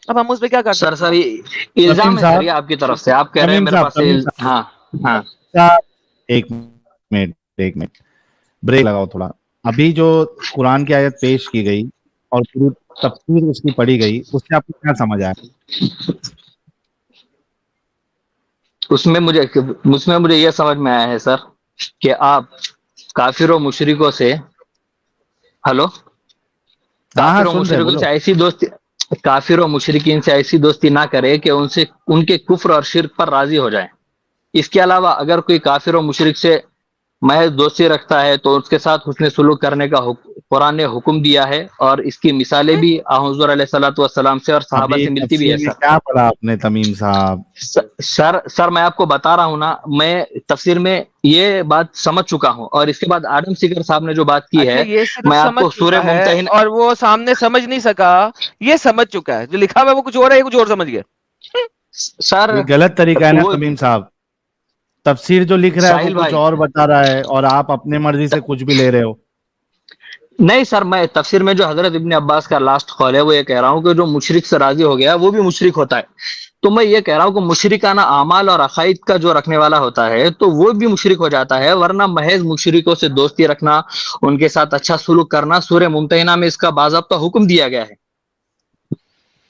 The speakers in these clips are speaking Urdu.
اب ہم اس پہ کیا کر سر سکتے ہیں؟ یہ الزام ہے سر یہ آپ کی طرف سے، آپ کہہ رہے ہیں میرے پاس ہاں ہاں ایک منٹ بریک لگاؤ تھوڑا. ابھی جو قرآن کی آیت پیش کی گئی اور پوری تفسیر اس کی پڑھی گئی، اس سے آپ کو کیا سمجھ آیا؟ اس میں مجھے یہ سمجھ میں آیا ہے سر کہ آپ کافر و مشرکوں سے کافر و سن رہے، مشرکوں بولو. سے ایسی دوستی، کافر و مشرکین سے ایسی دوستی نہ کرے کہ ان کے کفر اور شرک پر راضی ہو جائے. اس کے علاوہ اگر کوئی کافر و مشرک سے محض دوستی رکھتا ہے تو اس کے ساتھ حسن سلوک کرنے کا قرآن نے حکم دیا ہے، اور اس کی مثالیں بھی حضور علیہ الصلوۃ والسلام سے اور صحابہ ابھی سے ملتی بھی تفسیر ہے میں سر. کیا پڑھا آپ نے تمیم صاحب؟ سر میں آپ کو بتا رہا ہوں نا، میں تفسیر میں یہ بات سمجھ چکا ہوں، اور اس کے بعد آدم سیگر صاحب نے جو بات کی اچھا ہے یہ صرف میں آپ سمجھ کو سورہ چکا ہے ممتحن. اور وہ سامنے سمجھ نہیں سکا، یہ سمجھ چکا ہے، جو لکھا ہوا ہے وہ کچھ اور ہے، یہ کچھ اور سمجھ گیا. سر یہ غلط طریقہ ہے نا وہ تمیم صاحب. تفسیر جو لکھ رہا ہے وہ ساحل کچھ بھائی، اور بتا رہا ہے اور آپ اپنے مرضی سے کچھ بھی لے رہے ہو. نہیں سر، میں تفسیر میں جو حضرت ابن عباس کا لاسٹ قول ہے وہ یہ کہہ رہا ہوں کہ جو مشرک سے راضی ہو گیا وہ بھی مشرک ہوتا ہے. تو میں یہ کہہ رہا ہوں کہ مشرکانہ اعمال اور عقائد کا جو رکھنے والا ہوتا ہے تو وہ بھی مشرک ہو جاتا ہے، ورنہ محض مشرکوں سے دوستی رکھنا، ان کے ساتھ اچھا سلوک کرنا سورہ ممتحنہ میں اس کا باضابطہ حکم دیا گیا ہے.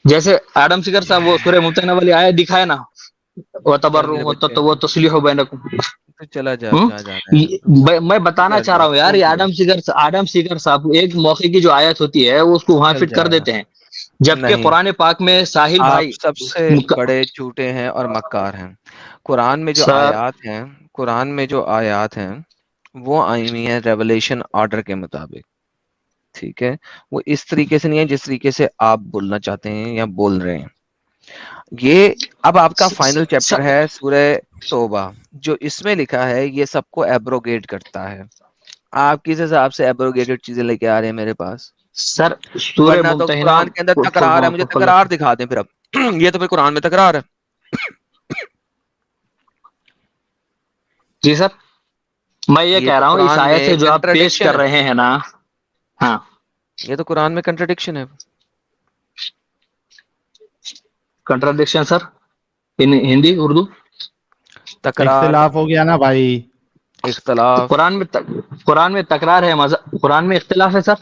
جیسے آدم سگر صاحب وہ سورہ ممتحنہ والی آیت دکھائے نا، چل میرے بچے وہ تصلیح بینکم. تو چلا جا اب جا جانا ہے تو میں بتانا جا چاہ جا رہا ہوں یار، فون یہ کرو. آدم سیگر صاحب ایک موقع کی جو آیت ہوتی ہے وہ اس کو وہاں چل فٹ جا کر دیتے ہیں، جبکہ نہیں، قرآن پاک میں ساحل آپ بھائی. سب سے بڑے جھوٹے ہیں اور مکار ہیں. قرآن میں جو سر آیات ہیں، قرآن میں جو آیات ہیں وہ آئی ہوئی ہیں ریولیشن آرڈر کے مطابق، ٹھیک ہے؟ وہ اس طریقے سے نہیں ہے جس طریقے سے آپ بولنا چاہتے ہیں یا بول رہے ہیں. یہ اب آپ کا فائنل چیپٹر ہے سورہ توبہ، جو اس میں لکھا ہے یہ سب کو ایبروگیٹ کرتا ہے. آپ کس حساب سے ایبروگیٹڈ چیزیں لے کے آ رہے ہیں میرے پاس؟ سر سورہ ورنہ تو ممتحنہ قرآن کے اندر تکرار ہے، مجھے تکرار دکھا دیں پھر. اب یہ تو پھر قرآن میں تکرار ہے. جی سر، میں یہ یہ کہہ تو رہا ہوں اس قرآن آیت میں سے جو آپ پیش کنٹراڈکشن کر ہے، رہے ہیں نا. ہاں یہ تو قرآن میں کنٹراڈکشن ہے. کنٹراڈکشن سر ہندی اردو تکرار، اختلاف ہو گیا نا بھائی. اختلاف. قرآن میں تکرار ہے، قرآن میں اختلاف ہے سر؟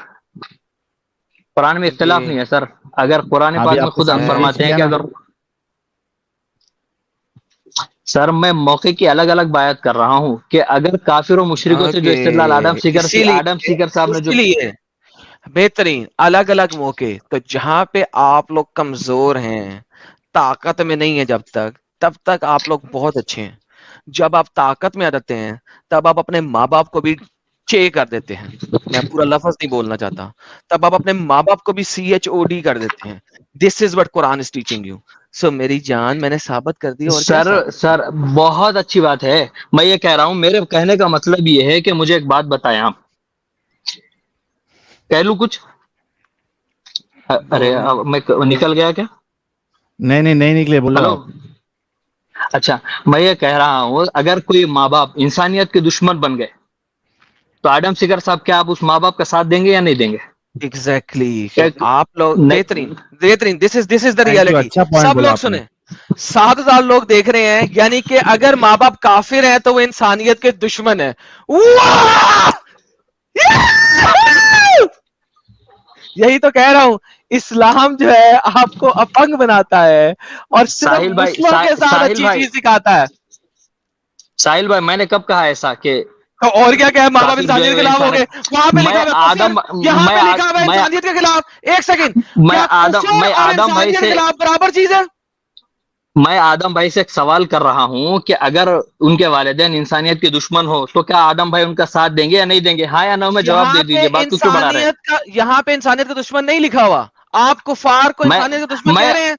قرآن میں اختلاف یہ نہیں ہے سر. اگر قرآن ابھی پاک میں آپ کے خود سامنے پیش فرماتے ہیں کیا کہ نا. اگر سر میں موقع کی الگ الگ بات کر رہا ہوں کہ اگر کافر و مشرکوں سے جو اوکے، استدلال اسی آدم لیے سیکر صاحب نے جو اسی لیے بہترین الگ الگ موقع. تو جہاں پہ آپ لوگ کمزور ہیں، طاقت میں نہیں ہے تب تک آپ لوگ بہت اچھے ہیں. جب آپ طاقت میں آ جاتے ہیں تب آپ اپنے ماں باپ کو بھی چے کر دیتے ہیں. میں پورا لفظ نہیں بولنا چاہتا. تب آپ اپنے ماں باپ کو بھی CHOD کر دیتے ہیں. This is what Quran is teaching you. So میری جان میں نے ثابت کر دی. اور کیا ثابت سر بہت اچھی بات ہے. میں یہ کہہ رہا ہوں، میرے کہنے کا مطلب یہ ہے کہ مجھے ایک بات بتائیں آپ. کہہ لوں کچھ؟ ارے بولو. میں نکل گیا کیا؟ نہیں نکلے، بولو ہلو، آپ. اچھا میں یہ کہہ رہا ہوں اگر کوئی ماں باپ انسانیت کے دشمن بن گئے تو آدم سیگر صاحب کیا آپ اس ماں باپ کا ساتھ دیں گے یا نہیں دیں گے؟ ایگزیکٹلی. آپ لوگ بہترین دس از دا تھینک یو، ریالٹی. اچھا پوائنٹ سب بولا لوگ آپ نے. سنیں. 7,000 لوگ دیکھ رہے ہیں، یعنی کہ اگر ماں باپ کافر ہیں تو وہ انسانیت کے دشمن ہیں. یہی تو کہہ رہا ہوں، اسلام جو ہے آپ کو اپنگ بناتا ہے اور صرف ساحل بھائی، مسلم کے ساتھ ساحل اچھی بھائی، چیز سکھاتا ہے. ساحل بھائی میں نے کب کہا ایسا کہ تو اور کیا ہے، ماں باپ کافر جو ہے انسانیت وہ کے خلاف ہو گئے؟ وہاں پہ لکھا ہوا ہے کفر، یہاں پہ لکھا ہوا ہے انسانیت کے خلاف. ایک سیکنڈ، کیا کفر اور آدم بھائی انسانیت کے سے خلاف برابر چیز ہے؟ میں آدم بھائی سے ایک سوال کر رہا ہوں کہ اگر ان کے والدین انسانیت کے دشمن ہو تو کیا آدم بھائی ان کا ساتھ دیں گے یا نہیں دیں گے؟ ہاں یا نو میں جواب یہاں دے پہ دیجیے، بات کو کیوں بڑھا رہے ہیں؟ یہاں پہ انسانیت کا دشمن نہیں لکھا ہوا. آپ کفار کو میں انسانیت کا دشمن میں کہہ رہے ہیں.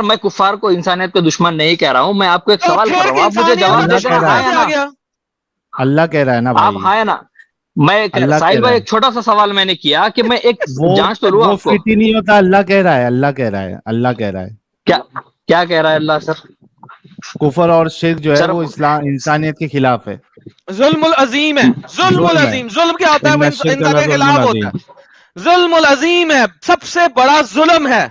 میں کفار کو انسانیت کا دشمن نہیں کہہ رہا ہوں، میں آپ کو ایک تو سوال کر پھر رہا ہوں، آپ مجھے انسانیت کا جواب دے اللہ دیں کہہ دشمن رہا ہاں کہاں ہے، یا سے آ نا. گیا؟ اللہ کہہ رہا ہے نا آپ بھائی. ہاں یا نا. اللہ کہہ ساحل رہا بھائی ہے. ایک چھوٹا سا سوال میں نے کیا کہ میں ایک جانچ تو لوں وہ آپ کو. فٹ ہی نہیں ہوتا. اللہ کہہ رہا ہے، اللہ کہہ رہا ہے، اللہ کہہ رہا ہے. کیا کیا کہہ رہا ہے اللہ سر؟ کفر اور شرک جو ہے سر وہ اسلام انسانیت کے خلاف ہے. ظلم العظیم ہے. ظلم ظلم ہے. العظیم. ظلم کیا ہوتا ہے؟ ان وہ الشرک انسان کے لظلم خلاف ہوتا عظیم. ہے. ظلم العظیم ہے، سب سے بڑا ظلم ہے.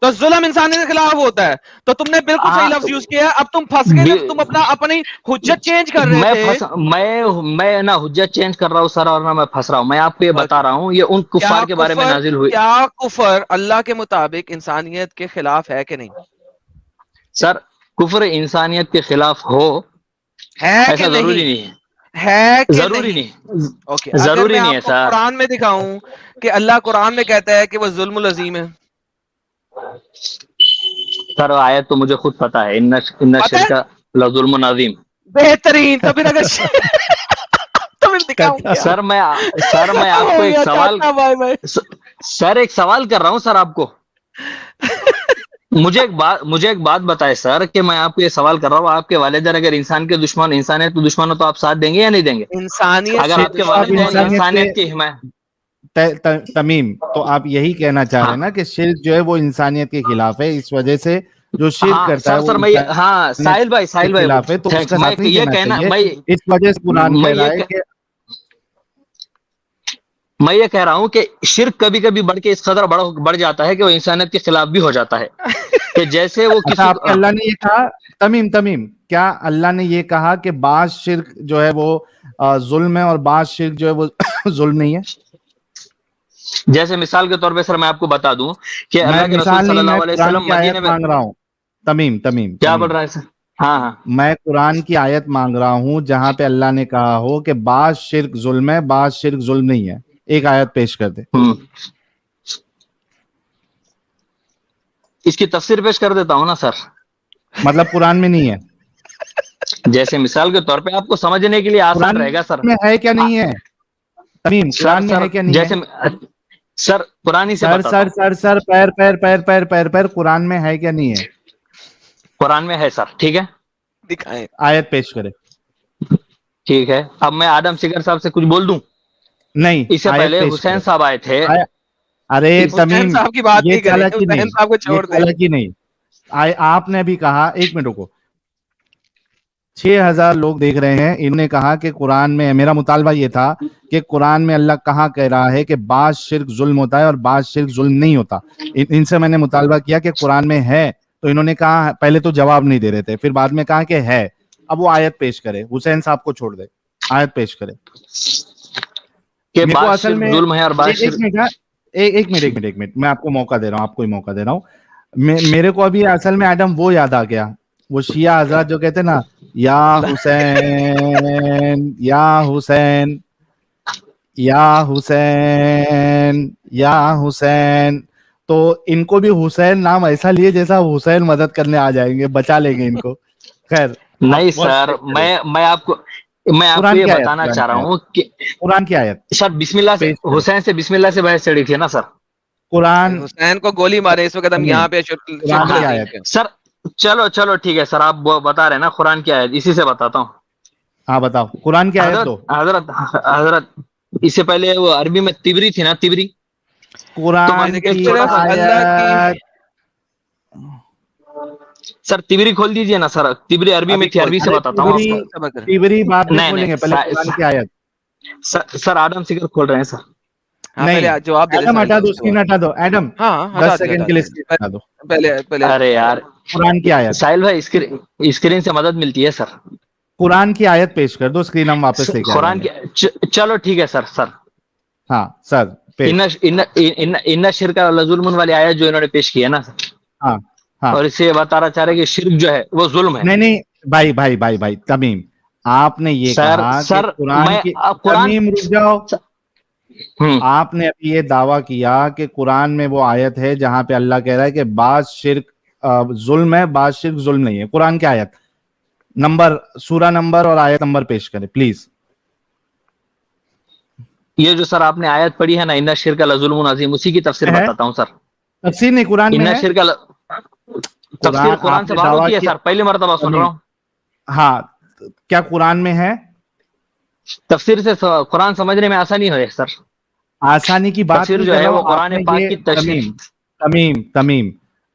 تو ظلم انسانیت کے خلاف ہوتا ہے. تو تم نے بالکل صحیح لفظ یوز کیا ہے. اب تم پھنس گئے نا, تم اپنی حجت چینج کر رہے تھے. میں نہ حجت چینج کر رہا ہوں سر, اور نہ میں پھنس رہا ہوں. میں آپ کو یہ بتا رہا ہوں, یہ ان کفار کے بارے میں نازل ہوئی. کیا کفر اللہ کے مطابق انسانیت کے خلاف ہے کہ نہیں؟ سر کفر انسانیت کے خلاف ہو ایسا ضروری نہیں ہے. ہے کہ ضروری نہیں, اوکے, ضروری نہیں ہے سر. قرآن میں دکھاؤں کہ اللہ قرآن میں کہتا ہے کہ وہ ظلم العظیم ہے. سر آیت تو مجھے خود پتا ہے, ان شرک لظلم عظیم. بہترین. تو پھر اگر تو پھر دکھاؤں سر میں آپ کو ایک سوال, سر ایک سوال کر رہا ہوں سر آپ کو. مجھے ایک بات بتائے سر, کہ میں آپ کو یہ سوال کر رہا ہوں, آپ کے والدین اگر انسان کے دشمن, انسانیت کے دشمن ہو تو آپ ساتھ دیں گے یا نہیں دیں گے؟ اگر آپ کے والدین انسانیت کی حمایت. تمیم, تو آپ یہی کہنا چاہ رہے ہیں نا کہ شرک جو ہے وہ انسانیت کے خلاف ہے, اس وجہ سے جو شرک کرتا ہے سر میں ساحل بھائی خلاف ہے, تو اس کا ساتھ نہیں یہ دینا کہنا چاہیے. اس وجہ سے قرآن کہہ رہا ہے کہ میں یہ کہہ رہا ہوں کہ شرک کبھی کبھی بڑھ کے اس قدر بڑھ جاتا ہے کہ وہ انسانیت کے خلاف بھی ہو جاتا ہے, کہ جیسے وہ کسی آپ کے اللہ نے یہ کہا, تمیم کیا اللہ نے یہ کہا کہ بعض شرک جو ہے وہ ظلم ہے اور بعض شرک جو ہے وہ ظلم نہیں ہے؟ جیسے مثال کے طور پہ سر میں آپ کو بتا دوں کہ اللہ کے رسول صلی اللہ علیہ وسلم مدینے میں مانگ رہا ہوں. تمیم کیا بول رہا ہے سر؟ ہاں میں قرآن کی آیت مانگ رہا ہوں جہاں پہ اللہ نے کہا ہو کہ بعض شرک ظلم ہے, بعض شرک ظلم نہیں ہے. ایک آیت پیش کر دے. اس کی تفسیر پیش کر دیتا ہوں نا سر. مطلب قرآن میں نہیں ہے؟ جیسے مثال کے طور پہ آپ کو سمجھنے کے لیے آسان رہے گا سر. میں ہے کیا نہیں ہے تمیم؟ قرآن میں ہے کیا نہیں جیسے سر قرآن سے سر پیر قرآن میں ہے کیا نہیں ہے؟ قرآن میں ہے سر. ٹھیک ہے, دکھائیں, آیت پیش کرے. ٹھیک ہے, اب میں آدم سگر صاحب سے کچھ بول دوں؟ نہیں, اس سے پہلے حسین صاحب آئے تھے. ارے تمیم صاحب کی بات نہیں کریں, حسین صاحب کو چھوڑ دیں. نہیں, آپ نے بھی کہا, ایک منٹ رکو, 6000 لوگ دیکھ رہے ہیں, انہوں نے کہا کہ قرآن میں, میرا مطالبہ یہ تھا کہ قرآن میں اللہ کہاں کہہ رہا ہے کہ بعض شرک ظلم ہوتا ہے اور بعض شرک ظلم نہیں ہوتا. ان سے میں نے مطالبہ کیا کہ قرآن میں ہے, تو انہوں نے کہا, پہلے تو جواب نہیں دے رہے تھے, پھر بعد میں کہا کہ ہے. اب وہ آیت پیش کرے, حسین صاحب کو چھوڑ دے, آیت پیش کرے. اصل میں ایک منٹ میں آپ کو موقع دے رہا ہوں, آپ کو ہی موقع دے رہا ہوں. میرے کو ابھی اصل میں ایڈم وہ یاد آ گیا, وہ شیعہ حضرات جو کہتے ہیں نا, یا حسین یا حسین یا حسین یا حسین, تو ان کو بھی حسین نام ایسا لیے جیسا حسین مدد کرنے آ جائیں گے, بچا لیں گے ان کو. خیر نہیں سر, میں آپ کو یہ بتانا چاہ رہا ہوں کہ قرآن کی آیت سر بسم اللہ سے, حسین سے بسم اللہ سے بحث چڑھی تھی نا سر. قرآن حسین کو گولی مارے, اس وقت ہم یہاں پہ سر. چلو ٹھیک ہے سر, آپ بتا رہے ہیں نا قرآن کی آیت, اسی سے بتاتا ہوں. ہاں بتاؤ قرآن کی آیت دو. حضرت اس سے پہلے وہ عربی میں تبری تھی نا, تبری. قرآن کی آیت سر تبری کھول دیجئے نا سر, تبری عربی میں تھی, عربی سے بتاتا ہوں. تبری بات نہیں کھولیں گے, پہلے قرآن کی آیت. سر آدم سگر کھول رہے ہیں سر. نہیں, ایڈم ہٹا دو, اسکرین ہٹا دو. ایڈم 10 سیکنڈ کے لیے اسکرین ہٹا دو. ارے یار قرآن کی آیت. ساحل بھائی اسکرین سے مدد ملتی ہے سر. قرآن کی آیت پیش کر دو, اسکرین ہم واپس لے کے قرآن کی. چلو ٹھیک ہے سر. ہاں سر, ان شرک لظلم والی آیت جو انہوں نے پیش کی ہے نا سر, ہاں, اور اسے یہ بتانا چاہ رہے کہ شرک جو ہے وہ ظلم ہے. نہیں بھائی تمیم, آپ نے یہ کہا کہ قرآن کی, تمیم رک جاؤ. آپ نے ابھی یہ دعویٰ کیا کہ قرآن میں وہ آیت ہے جہاں پہ اللہ کہہ رہا ہے کہ بعض شرک ظلم ہے, بعض شرک ظلم نہیں ہے. قرآن کی آیت نمبر, سورہ نمبر اور آیت نمبر پیش کریں پلیز. یہ جو سر آپ نے آیت پڑھی ہے نا, ان شرک لظلم عظیم, اسی کی تفسیر بتاتا ہوں سر. تفسیر نہیں, قرآن میں ہے. تفسیر قرآن سے باہر ہوتی ہے سر, پہلی مرتبہ سن رہا ہوں. ہاں, کیا قرآن میں ہے؟ تفسیر سے قرآن سمجھنے میں آسانی ہے سر. آسانی کی بات تفسیر جو ہے وہ قرآن پاک کی تشریح. تمیم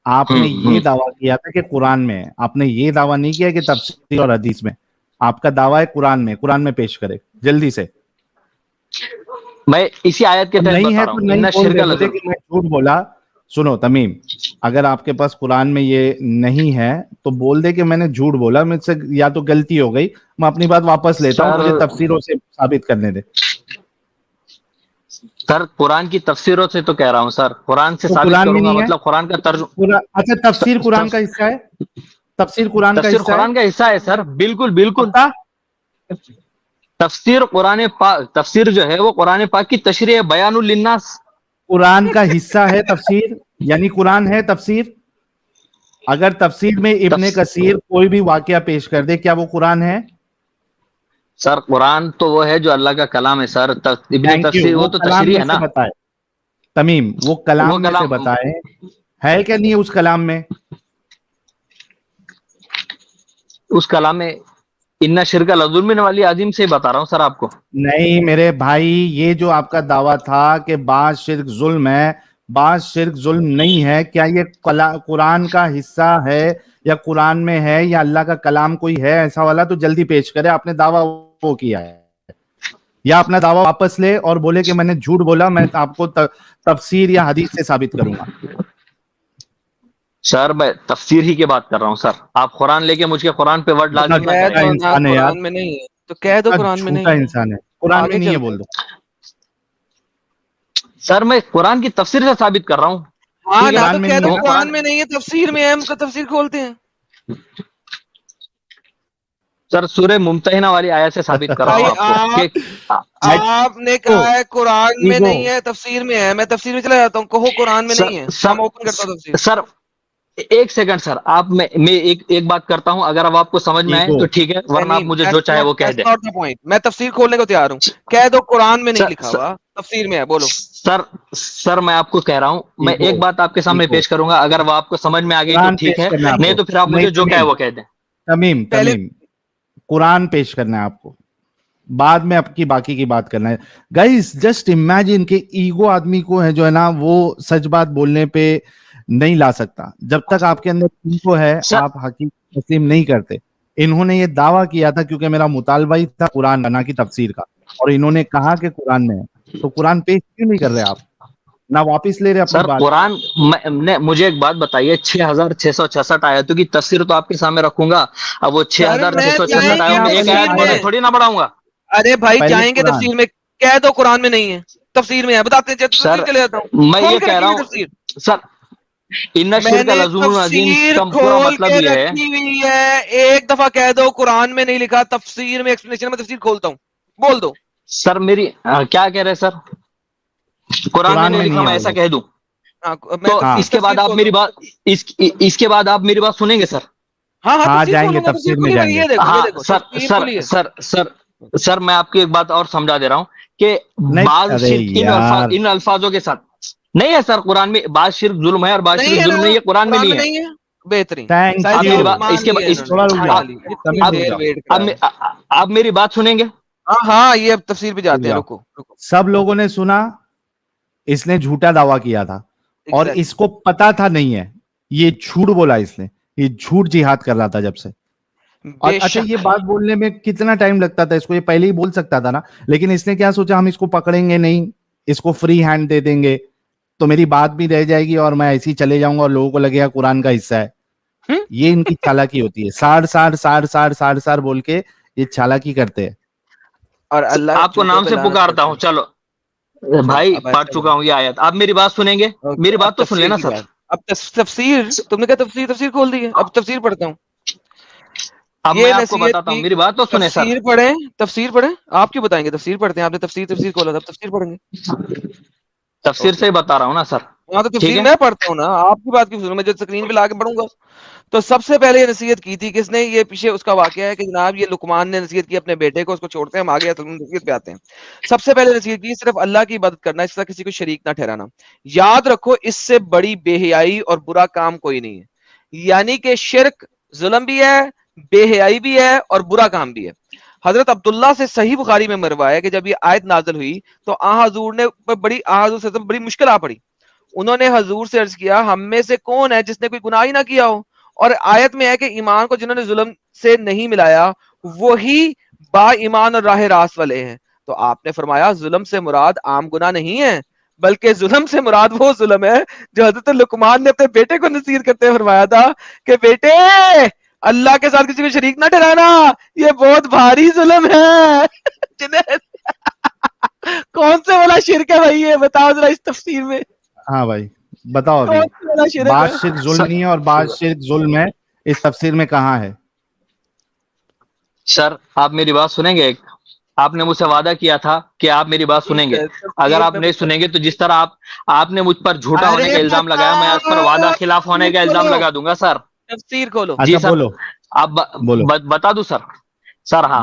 آپ نے یہ دعویٰ کیا تھا کہ قرآن میں ہے, آپ نے یہ دعویٰ نہیں کیا کہ تفسیر اور حدیث میں. آپ کا دعویٰ ہے قرآن میں, قرآن میں پیش کرے جلدی سے. میں اسی آیت کے تحت بتا رہا ہوں, میں جھوٹ بولا سنو تمیم، اگر آپ کے پاس قرآن میں یہ نہیں ہے تو بول دے کہ میں نے جھوٹ بولا، مجھ سے یا تو غلطی ہو گئی، میں اپنی بات واپس لیتا ہوں، مجھے تفسیروں سے ثابت کرنے دے. سر قرآن کی تفسیروں سے تو کہہ رہا ہوں سر، قرآن سے ثابت قرآن میں کروں گا، نہیں ہے مطلب قرآن کا ترجمہ. اچھا تفسیر قرآن کا حصہ ہے؟ تفسیر قرآن کا تفسیر حصہ ہے؟ قرآن کا حصہ ہے سر، بالکل بالکل. پکا؟ تفسیر قرآن پاک، تفسیر جو ہے وہ قرآن پاک کی تشریح بیان للناس. قرآن کا حصہ ہے تفسیر، یعنی قرآن ہے تفسیر. اگر تفسیر میں ابن کثیر کوئی بھی واقعہ پیش کر دے، کیا وہ قرآن ہے؟ سر قرآن تو وہ ہے جو اللہ کا کلام ہے سر، ابن تفسیر وہ تو کلام تشریح میں ہے نا. سے بتائے تمیم، وہ کلام میں سے بتائے ہے کہ نہیں اس کلام میں؟ اس کلام میں ان شرک لظلم والی عظیم سے بتا رہا ہوں سر آپ کو. نہیں میرے بھائی، یہ جو آپ کا دعویٰ تھا کہ بعض شرک ظلم ہے، بعض شرک ظلم نہیں ہے، کیا یہ قرآن کا حصہ ہے یا قرآن میں ہے یا اللہ کا کلام کوئی ہے ایسا والا؟ تو جلدی پیش کرے، آپ نے دعویٰ وہ کیا ہے، یا اپنا دعویٰ واپس لے اور بولے کہ میں نے جھوٹ بولا، میں آپ کو تفسیر یا حدیث سے ثابت کروں گا. سر میں تفسیر ہی کی بات کر رہا ہوں سر، آپ قرآن لے کے مجھ کے قرآن پہ ورڈ لازم نہ کریں. انسان ہے یار، قرآن میں نہیں ہے تو کہہ دو قرآن میں نہیں جھوٹا ہے. انسان ہے، قرآن میں نہیں ہے بول دو. سر میں قرآن کی تفسیر سے ثابت کر رہا ہوں. ہاں نہ تو کہہ دو قرآن میں نہیں ہے، تفسیر میں ہے، ہم کا تفسیر کھولتے ہیں. سر سورہ ممتحنہ والی آیت سے ثابت کر رہا ہوں. آپ نے کہا ہے قرآن میں نہیں ہے تفسیر میں ہے، میں تفسیر میں چلا جاتا ہوں. کہو قرآن میں نہیں ہے، ہم اوپن کرتا ہوں تفسیر. سر ایک سیکنڈ سر، آپ میں ایک بات کرتا ہوں، اگر اب آپ کو سمجھ میں آئے تو ٹھیک ہے، ورنہ آپ مجھے جو چاہے وہ کہہ دیں. میں تفسیر کھولنے کو تیار ہوں. کہہ دو قرآن میں نہیں لکھا ہوا، تفسیر میں ہے، بولو. سر میں آپ کو کہہ رہا ہوں، میں ایک بات آپ کے سامنے پیش کروں گا، اگر وہ آپ کو سمجھ میں آ گئی تو ٹھیک ہے، نہیں تو پھر آپ مجھے جو کہے وہ کہہ دیں. تمیم قرآن پیش کرنا ہے آپ کو، بعد میں آپ کی باقی کی بات کرنا ہے. گائز جسٹ امیجن کہ ایگو آدمی کو ہے جو ہے نا، وہ سچ بات بولنے پہ نہیں لا سکتا. جب تک آپ کے اندر ایگو ہے آپ حقیقت تسلیم نہیں کرتے. انہوں نے یہ دعویٰ کیا تھا کیونکہ میرا مطالبہ ہی تھا قرآن بنا کی تفسیر کا، اور انہوں نے کہا کہ قرآن میں ہے، تو قرآن پیش کیوں نہیں کر رہے آپ؟ نہ واپس لے رہے اپنی بات. قرآن مجھے ایک بات بتائیے، 6666 آیتوں کی تفسیر تو آپ کے سامنے رکھوں گا. اب وہ 6666 آیتوں میں ایک آیت میں تھوڑی نہ بڑھاؤں گا. ارے بھائی جائیں گے تفسیر میں، کہہ دو قرآن میں نہیں ہے، تفسیر میں ہے، بتاتے ہیں. سر میں یہ کہہ رہا ہوں سر، ان شرک لظلم عظیم کا پورا مطلب یہ ہے، ایک دفعہ کہہ دو قرآن میں نہیں لکھا، تفسیر میں ایکسپلینیشن میں تفسیر کھولتا ہوں، بول دو. سر میری کیا کہہ رہے سر؟ قرآن میں نہیں لکھا، میں ایسا کہہ دوں تو اس کے بعد آپ میری بات، اس کے بعد آپ میری بات سنیں گے سر؟ ہاں جائیں گے تفسیر میں جائیں گے. سر میں آپ کی ایک بات اور سمجھا دے رہا ہوں کہ بعض شرک ان الفاظوں کے ساتھ نہیں ہے سر. قرآن میں بعض شرک ظلم ہے اور بعض شرک ظلم نہیں ہے، قرآن میں نہیں ہے. بہترین. آپ میری بات سنیں گے؟ ہاں یہ اب تفسیر پہ جاتے ہیں. رکو سب لوگوں نے سنا، اس نے جھوٹا دعویٰ کیا تھا اور اس کو پتا تھا نہیں ہے، یہ جھوٹ بولا، اس نے یہ جھوٹ جہاد کر رہا تھا جب سے. اور اچھا یہ بات بولنے میں کتنا ٹائم لگتا تھا اس کو؟ یہ پہلے ہی بول سکتا تھا نا، لیکن اس نے کیا سوچا، ہم اس کو پکڑیں گے نہیں، اس کو فری ہینڈ دے دیں گے تو میری بات بھی رہ جائے گی اور میں ایسے ہی چلے جاؤں گا اور لوگوں کو لگے گا قرآن کا حصہ ہے. یہ ان کی چالاکی ہوتی ہے، سار بول کے یہ چالاکی کرتے ہیں. اور اللہ آپ کو نام سے پکارتا ہوں، چلو بھائی پڑھ چکا ہوں یہ آیت، آپ میری بات سنیں گے؟ میری بات تو سن لینا سر. اب تفسیر تم نے کہا تفسیر کھول دی ہے، اب تفسیر پڑھتا ہوں. اب میں آپ کو بتاتا ہوں، میری بات تو سنیں سر. تفسیر پڑھیں، آپ کیوں بتائیں گے؟ تفسیر پڑھتے ہیں، آپ نے تفسیر کھولا تھا، تفسیر پڑھیں گے. تفسیر سے ہی بتا رہا ہوں نا سر. ہاں تو تفسیر میں پڑھتا ہوں نا، آپ کی بات کی سنوں، میں جو اسکرین پہ لا کے پڑھوں گا. تو سب سے پہلے یہ نصیحت کی تھی کس نے؟ یہ پیچھے اس کا واقعہ ہے کہ جناب یہ لقمان نے نصیحت کی اپنے بیٹے کو، اس کو چھوڑتے ہیں ہم آگے نصیحت پہ آتے ہیں. سب سے پہلے نصیحت کی صرف اللہ کی عبادت کرنا، اس طرح کسی کو شریک نہ ٹھہرانا. یاد رکھو اس سے بڑی بے حیائی اور برا کام کوئی نہیں ہے. یعنی کہ شرک ظلم بھی ہے، بے حیائی بھی ہے اور برا کام بھی ہے. حضرت عبداللہ سے صحیح بخاری میں مروایا کہ جب یہ آیت نازل ہوئی تو حضور نے بڑی مشکل آ پڑی. انہوں نے حضور سے عرض کیا ہم میں سے کون ہے جس نے کوئی گناہ ہی نہ کیا ہو؟ اور آیت میں ہے کہ ایمان کو جنہوں نے ظلم سے نہیں ملایا وہی با ایمان اور راہ راست والے ہیں. تو آپ نے فرمایا ظلم سے مراد عام گناہ نہیں ہے بلکہ ظلم سے مراد وہ ظلم ہے جو حضرت لقمان نے اپنے بیٹے کو نصیحت کرتے ہوئے فرمایا تھا کہ بیٹے اللہ کے ساتھ کسی کو شریک نہ ٹھہرانا، یہ بہت بھاری ظلم ہے. جنید کون سے والا شرک ہے بھائی، یہ بتاؤ ذرا اس تفسیر میں. ہاں بھائی بتاؤ ابھی. بعض شرک ظلم نہیں ہے اور بعض شرک ظلم ہے، اس تفسیر میں کہاں ہے؟ سر آپ میری بات سنیں گے؟ آپ نے مجھ سے وعدہ کیا تھا کہ آپ میری بات سنیں گے. اگر آپ نہیں سنیں گے تو جس طرح آپ نے مجھ پر جھوٹا ہونے کا الزام لگایا، میں اس پر وعدہ خلاف ہونے کا الزام لگا دوں گا سر. تفسیر کھولو. جی سر بولو آپ بتا دوں سر. سر ہاں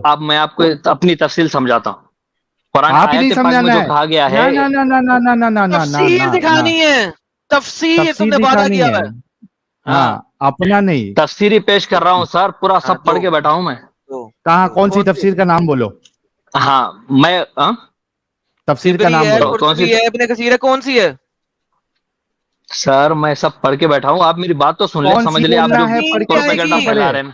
اب میں آپ کو اپنی تفصیل سمجھاتا ہوں. قرآن آپ ہی نہیں سمجھانا ہے، جو کہا گیا ہے تفسیر دکھانی ہے، تفسیر تم نے وعدہ کیا ہے. ہاں اپنا نہیں، تفسیری پیش کر رہا ہوں سر، پورا سب پڑھ کے بیٹھا ہوں میں. کہاں کون سی تفسیر کا نام بولو؟ ہاں میں تفسیر کا نام بولو. کون سی ابن کثیر ہے، کون سی ہے سر؟ میں سب پڑھ کے بیٹھا ہوں، آپ میری بات تو سن لیں، سمجھ لیں. آپ جو پروپیگنڈا پھیلا رہے ہیں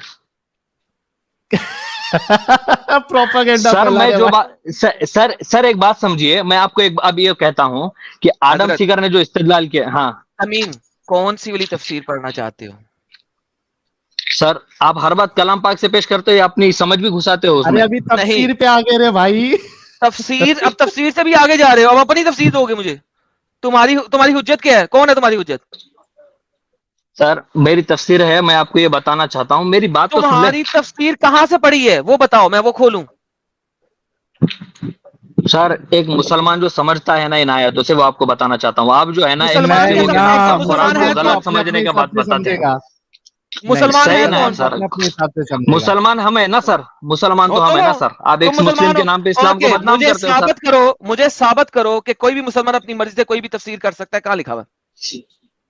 سر، میں جو سر ایک بات سمجھیے، میں آپ کو اب یہ کہتا ہوں کہ آدم سیگر نے جو استدلال کیا. ہاں امین، کون سی والی تفسیر پڑھنا چاہتے ہو سر؟ آپ ہر بات کلام پاک سے پیش کرتے ہو، اپنی سمجھ بھی گھساتے ہو اس میں. ابھی تفسیر پہ آگے رہے بھائی. تفسیر، اب تفسیر سے بھی آگے جا رہے ہو، اب اپنی تفسیر دو گے مجھے. تمہاری حجت کیا ہے؟ کون ہے تمہاری حجت؟ سر میری تفسیر ہے، میں آپ کو یہ بتانا چاہتا ہوں، میری بات تو سن لیں. تمہاری تفسیر کہاں سے پڑھی ہے وہ بتاؤ، میں وہ کھولوں. سر ایک مسلمان جو سمجھتا ہے نا ان آیتوں سے، وہ آپ کو بتانا چاہتا ہوں. آپ جو ہے نا مسلمان ہے غلط سمجھنے کا بات بتاتے ہیں. مسلمان ہے کون؟ مسلمان ہم ہیں نا سر، مسلمان تو ہم ہیں نا سر. آپ ایک مسلم کے نام پہ اسلام کو بدنام کرتے ہو سر. مجھے ثابت کرو کہ کوئی بھی مسلمان اپنی مرضی سے کوئی بھی تفسیر کر سکتا ہے. کہاں لکھا ہوا؟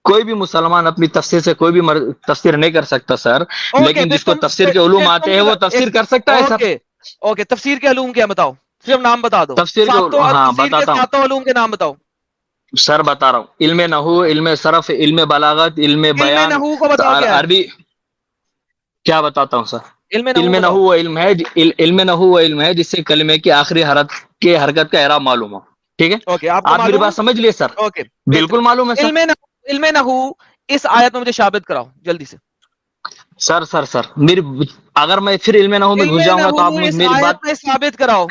کوئی بھی مسلمان اپنی تفسیر سے کوئی بھی تفسیر نہیں کر سکتا سر، لیکن جس کو تفسیر کے علوم آتے ہیں وہ تفسیر کر سکتا ہے سر. اوکے، تفسیر کے علوم کیا بتاؤ، صرف نام بتا دو. تفسیر کے ہاں بتاتا ہوں ساتوں علوم کے نام بتاؤ سر. بتا رہا ہوں، علم نحو، علم صرف، علم بلاغت، علم بیان، نحو کو بتاؤ کیا ہے. عربی. کیا بتاتا ہوں سر؟ علم نحو وہ علم ہے، علم نحو وہ علم ہے جس سے کلمے کی آخری حرکت کا اعراب معلوم ہو. ٹھیک ہے، آپ میری بات سمجھ لیے سر؟ بالکل معلوم ہے سر. علم نحو اس آیت میں مجھے ثابت کراؤ جلدی سے. سر میری اگر میں پھر علم نحو میں گھس جاؤں گا تو آپ میری بات ثابت کراؤ.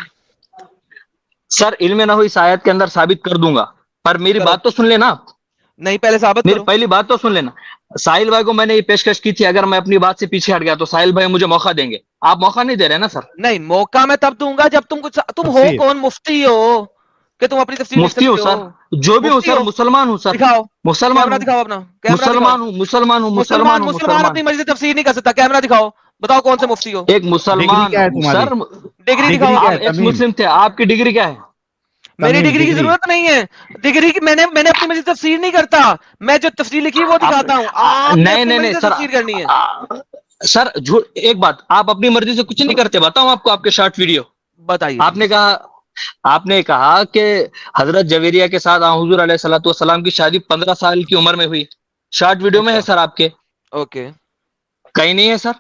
سر علم نحو اس آیت کے اندر ثابت کر دوں گا، پر میری بات تو سن لینا. نہیں پہلے ثابت میری کرو. پہلی بات تو سن لینا. ساحل بھائی کو میں نے یہ پیشکش کی تھی، اگر میں اپنی بات سے پیچھے ہٹ گیا تو ساحل بھائی مجھے موقع دیں گے. آپ موقع نہیں دے رہے نا سر. نہیں، موقع میں تب دوں گا جب تم ہو کون؟ مفتی ہو کہ تم اپنی تفسیر لکھ مفتی ہوں سکتے سر، ہو؟ جو بھی ہوں سر، مسلمان ہوں سر. دکھاؤ مسلمان کیمرہ، ہوں، دکھاؤ اپنا کیمرہ، مسلمان ہوں، مسلمان ہوں، مسلمان ہوں، مسلمان اپنی مرضی سے تفسیر نہیں کر سکتا. کیمرہ دکھاؤ، بتاؤ کون سے مفتی ہو. ایک مسلمان سر. ڈگری دکھاؤ. آپ ایکس مسلم تھے، آپ کی ڈگری کیا ہے؟ میری ڈگری کی ضرورت نہیں ہے. ڈگری کی میں نے اپنی مرضی سے تفسیر نہیں کرتا، میں جو تفسیر لکھی وہ دکھاتا ہوں. آپ نے اپنی مرضی سے تفسیر کرنی ہے. سر ایک بات، آپ اپنی مرضی سے کچھ نہیں کرتے. بتاؤں آپ کو آپ کے شارٹ ویڈیو. بتائیے. آپ نے کہا کہ حضرت جویریہ کے ساتھ حضور علیہ الصلوۃ والسلام کی شادی 15 سال کی عمر میں ہوئی. شارٹ ویڈیو میں ہے سر آپ کے. اوکے، کہیں نہیں ہے سر،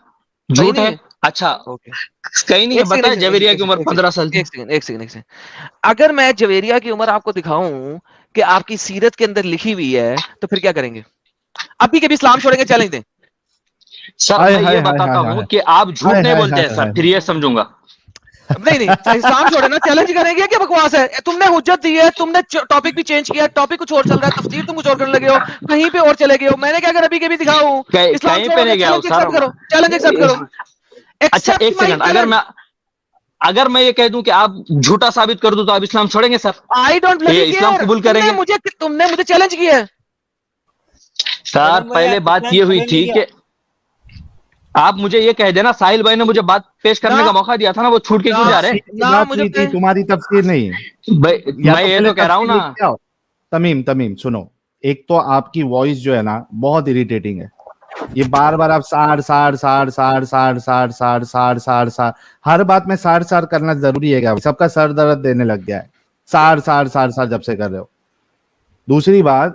جھوٹ ہے. اچھا کہیں نہیں ہے، بتائیں جویریہ کی عمر 15 سال تھی. ایک سیکنڈ. اگر میں جویریہ کی عمر آپ کو دکھاؤں کہ آپ کی سیرت کے اندر لکھی ہوئی ہے تو پھر کیا کریں گے؟ ابھی کبھی اسلام چھوڑیں گے؟ چیلنج دیں. سر میں یہ بتاتا ہوں کہ آپ جھوٹ نہیں بولتے ہیں سر، پھر یہ سمجھوں گا. نہیں اسلام چھوڑے نا، چیلنج کریں گے. کیا بکواس ہے؟ تم نے حجت دی ہے، تم نے ٹاپک بھی چینج کیا، ٹاپک کچھ اور چل رہا ہے، تفسیر تم کچھ اور کرنے لگے ہو، کہیں پہ اور چلے گئے ہو. میں نے کیا کر ابھی کبھی دکھاؤں؟ اسلام کہیں پہ چھوڑو گے؟ نہیں گیا چیلنج سر. ایکسپٹ کرو، چیلنج ایکسپٹ کرو. اچھا ایک سیکنڈ، اگر میں یہ کہہ دوں کہ آپ جھوٹا ثابت کر دوں تو آپ اسلام چھوڑیں گے سر؟ آئی ڈونٹ بلیو اسلام قبول کریں گے؟ تم نے مجھے چیلنج کیا ہے سر. پہلے بات یہ ہوئی تھی کہ آپ مجھے یہ کہہ دینا، ساحل بھائی نے مجھے بات پیش کرنے کا موقع دیا تھا نا، وہ چھوٹ کے کیوں جا رہے ہیں؟ تمہاری تفسیر نہیں. میں یہ تو کہہ رہا ہوں نا. تمیم سنو، ایک تو آپ کی وائس جو ہے نا بہت اریٹیٹنگ ہے. یہ بار بار آپ سار ہر بات میں سار کرنا ضروری ہے کیا؟ سب کا سر درد دینے لگ گیا ہے سار جب سے کر رہے ہو. دوسری بات،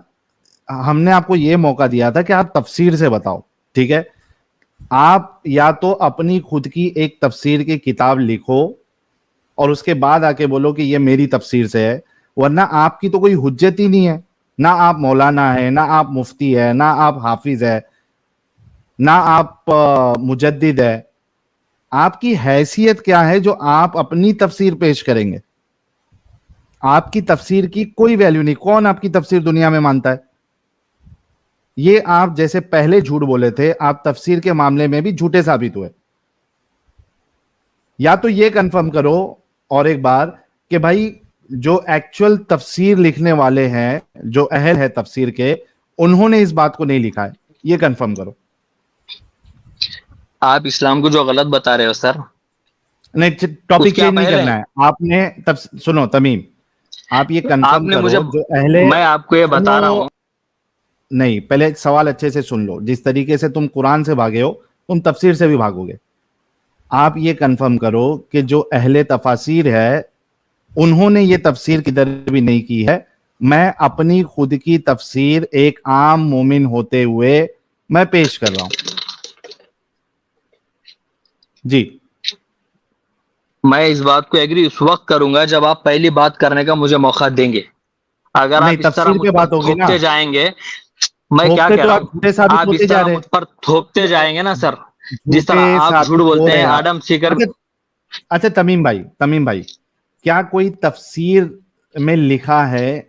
ہم نے آپ کو یہ موقع دیا تھا کہ آپ تفسیر سے بتاؤ. ٹھیک ہے، آپ یا تو اپنی خود کی ایک تفسیر کی کتاب لکھو اور اس کے بعد آ کے بولو کہ یہ میری تفسیر سے ہے. ورنہ آپ کی تو کوئی حجت ہی نہیں ہے، نہ آپ مولانا ہے، نہ آپ مفتی ہے، نہ آپ حافظ ہے، نہ آپ مجدد ہے. آپ کی حیثیت کیا ہے جو آپ اپنی تفسیر پیش کریں گے؟ آپ کی تفسیر کی کوئی ویلیو نہیں. کون آپ کی تفسیر دنیا میں مانتا ہے؟ یہ آپ جیسے پہلے جھوٹ بولے تھے، آپ تفسیر کے معاملے میں بھی جھوٹے ثابت ہوئے. یا تو یہ کنفرم کرو اور ایک بار کہ بھائی جو ایکچوئل تفسیر لکھنے والے ہیں، جو اہل ہے تفسیر کے، انہوں نے اس بات کو نہیں لکھا ہے. یہ کنفرم کرو. آپ اسلام کو جو غلط بتا رہے ہو سر، نہیں، ٹاپک چینج نہیں کرنا ہے آپ نے. سنو تمیم، آپ یہ کنفرم کرو جو اہل، میں آپ کو یہ بتا رہا ہوں. نہیں، پہلے سوال اچھے سے سن لو. جس طریقے سے تم قرآن سے بھاگے ہو، تم تفسیر سے بھی بھاگو گے. آپ یہ کنفرم کرو کہ جو اہل تفاسیر ہے انہوں نے یہ تفسیر کدھر بھی نہیں کی ہے. میں اپنی خود کی تفسیر ایک عام مومن ہوتے ہوئے میں پیش کر رہا ہوں. جی، میں اس بات کو ایگری اس وقت کروں گا جب آپ پہلی بات کرنے کا مجھے موقع دیں گے. اگر آپ اس طرح مجھ پر تھوپتے جائیں گے، میں کیا کہہ رہا ہوں، آپ اس طرح مجھ پر تھوپتے جائیں گے نا سر، جس طرح آپ جھوٹ بولتے ہیں آدم سیکر. اچھا تمیم بھائی، کیا کوئی تفسیر میں لکھا ہے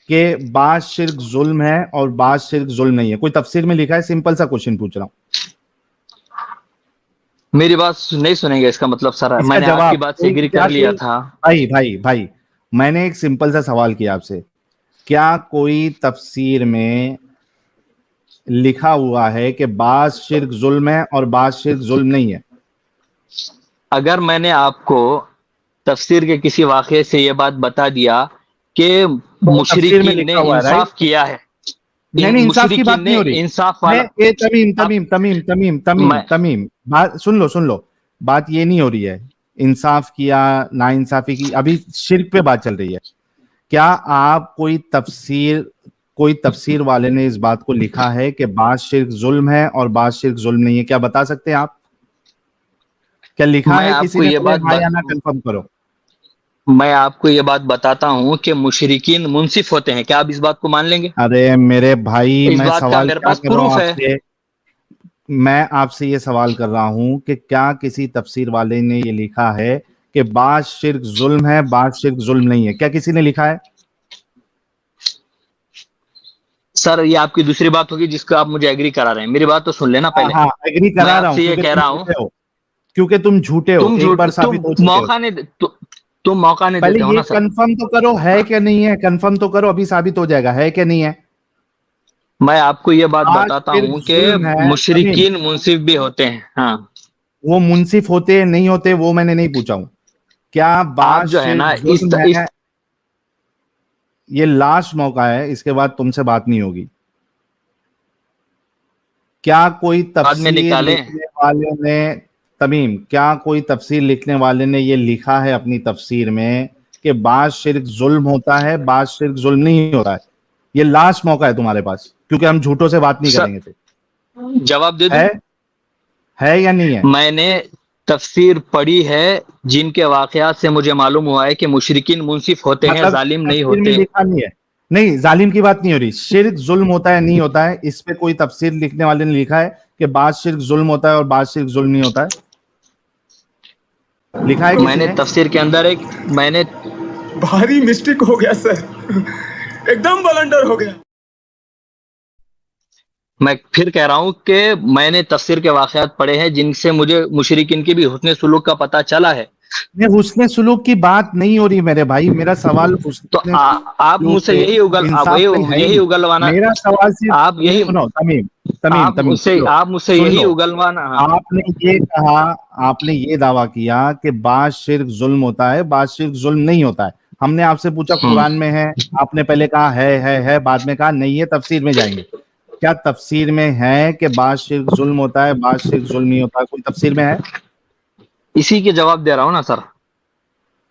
کہ بعض شرک ظلم ہے اور بعض شرک ظلم نہیں ہے؟ کوئی تفسیر میں لکھا ہے؟ سمپل سا کوشچن پوچھ رہا ہوں. میری بات نہیں سنیں گے اس کا مطلب سر اس میں کا نے آپ جواب کی بات سے ایگری کر لیا تھا. بھائی میں نے ایک سمپل سا سوال کیا آپ سے. کیا کوئی تفسیر میں لکھا ہوا ہے کہ بعض شرک ظلم ہے اور بعض شرک ظلم نہیں ہے؟ اگر میں نے آپ کو تفسیر کے کسی واقعے سے یہ بات بتا دیا کہ مشرکین نے انصاف کیا ہے، نہیں، انصاف کی بات نہیں ہو رہی. انصاف والا تمیم سن لو، بات یہ نہیں ہو رہی ہے انصاف کیا نا انصافی کی. ابھی شرک پہ بات چل رہی ہے. کیا آپ کوئی تفسیر والے نے اس بات کو لکھا ہے کہ بعض شرک ظلم ہے اور بعض شرک ظلم نہیں ہے؟ کیا بتا سکتے ہیں آپ؟ کیا لکھا ہے کسی نے؟ ہاں یا نہ کنفرم کرو. میں آپ کو یہ بات بتاتا ہوں کہ مشرکین منصف ہوتے ہیں. کیا آپ اس بات کو مان لیں گے؟ ارے میرے بھائی، اس میں بات کا سوال میرے کیا پاس کر رہا ہوں پروف آپ ہے. سے؟ میں آپ سے یہ سوال کر رہا ہوں کہ کیا کسی تفسیر والے نے یہ لکھا ہے کہ بعض شرک ظلم ہے بعض شرک ظلم نہیں ہے؟ کیا کسی نے لکھا ہے؟ سر یہ آپ کی دوسری بات ہوگی جس کو آپ مجھے ایگری کرا رہے ہیں. میری بات تو سن لینا پہلے. ہاں ایگری میں کرا رہا آپ ہوں سے یہ کہہ رہا ہوں کیونکہ تم جھوٹے ہو. ایک بار ثابت ہو چکے ہو. تم موقع نہیں پہلے دیتے ہو یہ نا سر. کنفرم تو کرو ہے کہ نہیں ہے. کنفرم تو کرو، ابھی ثابت ہو جائے گا ہے کہ نہیں ہے. میں آپ کو یہ بات بعض بتاتا شرک ہوں کہ ظلم ہے تمیم. مشرکین منصف بھی ہوتے ہیں. ہاں، وہ منصف ہوتے نہیں ہوتے وہ میں نے نہیں پوچھا ہوں. کیا آپ بعض جو ہے نا شرک ظلم ہے؟ یہ لاسٹ موقع ہے، اس کے بعد تم سے بات نہیں ہوگی. کیا کوئی بعد میں تفسیر نکالیں. لکھنے والے نے تمیم، کیا کوئی تفسیر لکھنے والے نے یہ لکھا ہے اپنی تفسیر میں کہ بعض شرک ظلم ہوتا ہے بعض شرک ظلم نہیں ہوتا ہے؟ یہ لاسٹ موقع ہے تمہارے پاس، کیونکہ ہم جھوٹوں سے بات نہیں کریں گے. پھر جواب دے دوں؟ ہے یا نہیں ہے؟ میں نے تفسیر پڑھی ہے جن کے واقعات سے مجھے معلوم ہوا ہے کہ مشرکین منصف ہوتے ہیں، ظالم نہیں تفسیر میں ہوتے. لکھا نہیں ہے. نہیں، ظالم کی بات نہیں ہو رہی. شرک ظلم ہوتا ہے نہیں ہوتا ہے، اس پہ کوئی تفسیر لکھنے والے نے لکھا ہے کہ بعض شرک ظلم ہوتا ہے اور بعض شرک ظلم نہیں ہوتا ہے؟ لکھا ہے میں کسی نے نے؟ تفسیر کے اندر میں نے بھاری مسٹیک ہو گیا سر، ایک دم بلنڈر ہو گیا. میں پھر کہہ رہا ہوں کہ میں نے تفسیر کے واقعات پڑھے ہیں جن سے مجھے مشرکین کی بھی حسن سلوک کا پتہ چلا ہے. حسن سلوک کی بات نہیں ہو رہی میرے بھائی. میرا سوال تو آپ مجھ سے یہی انصاف میں ہے ہی یہی نہیں. اگلوانا. میرا سوال صرف آپ یہی سنو تمیم آپ مجھ سے سن یہی لو. اگلوانا. آپ نے یہ کہا، آپ نے یہ دعویٰ کیا کہ بعض شرک ظلم ہوتا ہے بعض شرک ظلم نہیں ہوتا ہے. ہم نے آپ سے پوچھا قرآن میں ہے، آپ نے پہلے کہا ہے، بعد میں کہا نہیں ہے، تفسیر میں جائیں گے. کیا تفسیر میں ہے کہ بعض شرک ظلم ہوتا ہے بعض شرک ظلم نہیں ہوتا؟ کوئی تفسیر میں ہے؟ اسی کے جواب دے رہا ہوں نا سر.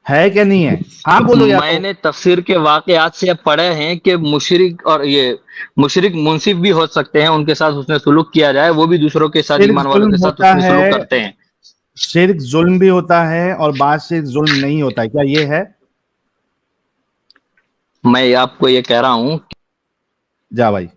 ہے کہ نہیں ہے؟ ہاں بولو. یا میں تو نے تفسیر کے واقعات سے پڑھے ہیں کہ مشرک منصف بھی ہو سکتے ہیں، ان کے ساتھ حسن سلوک کیا جائے، وہ بھی دوسروں کے ساتھ شرک ایمان والوں ظلم کے ساتھ ہوتا حسن ہے، سلوک کرتے ہیں. شرک ظلم بھی ہوتا ہے اور بعض شرک ظلم نہیں ہوتا ہے. کیا یہ ہے؟ میں آپ کو یہ کہہ رہا ہوں. جا بھائی.